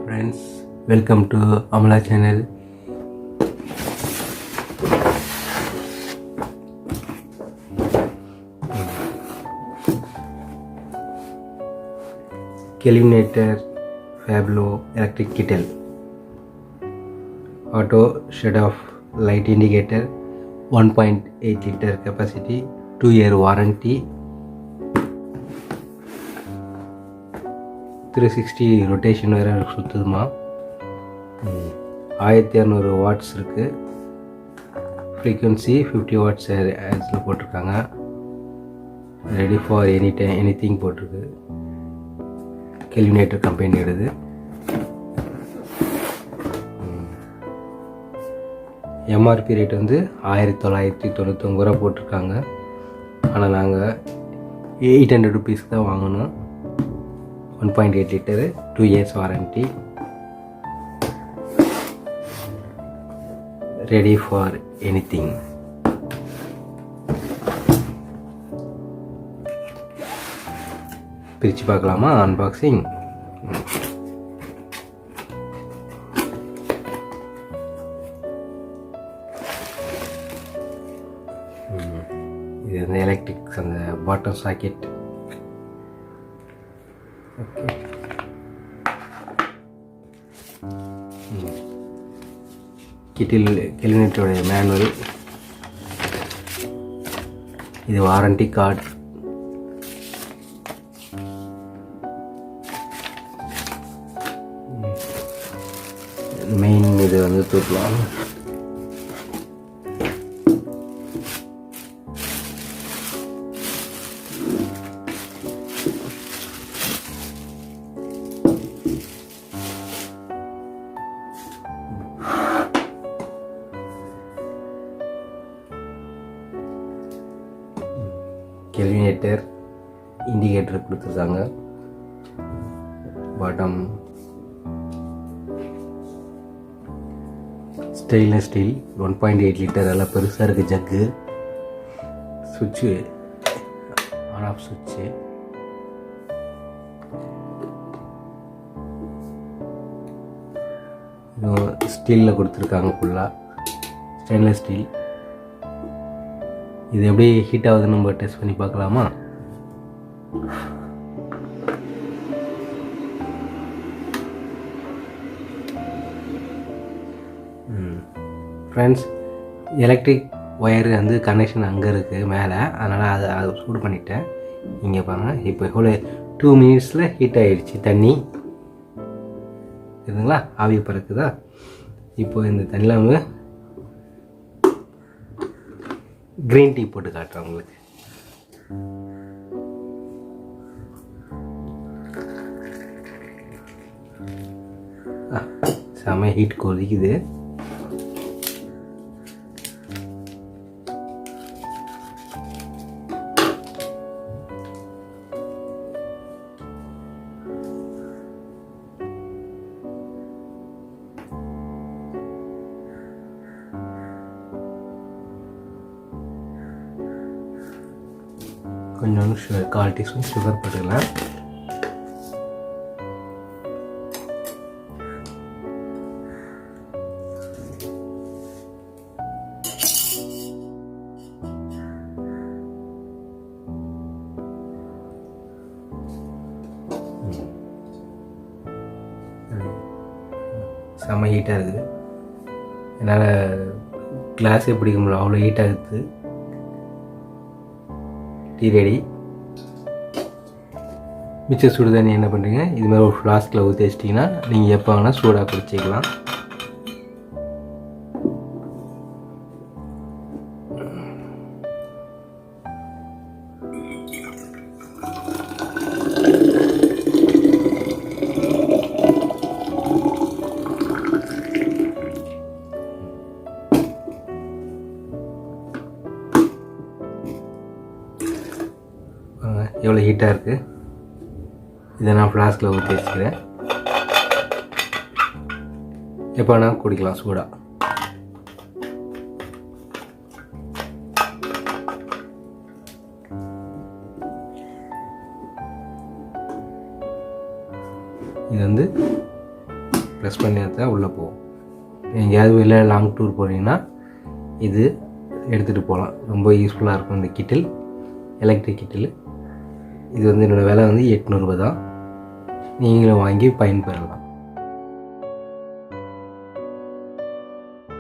friends, welcome to AMALA channel. Kelvinator Fabulo electric kettle, auto shut off light indicator, 1.8 liter capacity, 2-year warranty, 360 rotation வேறு சுற்றுதுமா. 1200 watts இருக்குது. Frequency 50 watts ஆட்ஸில் போட்டிருக்காங்க. Ready for anything போட்டிருக்கு. Kelvinator கம்பெனியோடது. MRP rate வந்து 1999 ரூபா போட்டிருக்காங்க. ஆனால் நாங்கள் 800 ருபீஸ்க்கு தான் வாங்கணும். 1.8 liter, 2 years warranty, ready for anything. பிரிச்சு பார்க்கலாமா? அன்பாக்சிங். இது வந்து எலக்ட்ரிக் அந்த பாட்டம் சாக்கெட். ஓகே, கெல்வினேட்டரோட மேனுவல். இது வாரண்டி கார்டு. மெயின் இது வந்து தூக்கலாம். கெல்வினேட்டர் இண்டிகேட்டர் கொடுத்துருக்காங்க. பாட்டம் ஸ்டெயின்லெஸ் ஸ்டீல், 1.8 லிட்டர், எல்லாம் பெருசாக இருக்குது ஜக்கு. சுவிட்சு ஆன் ஆஃப் சுவிட்சு. இதுவும் ஸ்டீலில் கொடுத்துருக்காங்க ஃபுல்லாக. Stainless steel. இது எப்படி ஹீட் ஆகுதுன்னு நம்ம டெஸ்ட் பண்ணி பார்க்கலாமா? ஃப்ரெண்ட்ஸ், எலக்ட்ரிக் ஒயரு வந்து கனெக்ஷன் அங்கே இருக்குது மேலே. அதனால் அதை சூடு பண்ணிட்டேன். இங்கே பாருங்கள், இப்போ எவ்வளோ 2 மினிட்ஸில் ஹீட் ஆகிடுச்சு. தண்ணி இருக்குங்களா? ஆவி பறக்குதா? இப்போ இந்த தண்ணியில் வந்து க்ரீன் டீ போட்டு காட்டுறேன் உங்களுக்கு. செம ஹீட் கொதிக்குது. கொஞ்சம் 1/4 டீஸ்பூன் சுகர் போட்டுக்கலாம். செம்ம ஹீட்டாக இருக்குது. என்னால் கிளாஸே பிடிக்க முடியல, அவ்வளோ ஹீட்டாக இருக்குது. Tea ready. மிச்சம் சுடு தண்ணி என்ன பண்ணுறீங்க, இதுமாதிரி ஒரு ஃப்ளாஸ்கில் ஊற்றி வச்சிட்டிங்கன்னா நீங்கள் எப்போ வேணால் சூடாக குடிச்சிக்கலாம். எவ்வளோ ஹீட்டாக இருக்குது. இதை நான் ஃப்ளாஸ்கில் ஊற்றி வச்சுக்கிறேன். எப்போ வேணால் குடிக்கலாம் சூடாக. இது வந்து ப்ரெஸ் பண்ணி தான் உள்ளே போகும். எங்கேயாவது வெளில லாங் டூர் போனீங்கன்னா இது எடுத்துகிட்டு போகலாம். ரொம்ப யூஸ்ஃபுல்லாக இருக்கும் இந்த கிட்டில், எலக்ட்ரிக் கிட்டில். இது வந்து என்னோடய விலை வந்து 800 தான். நீங்களும் வாங்கி பயன்பெறலாம்.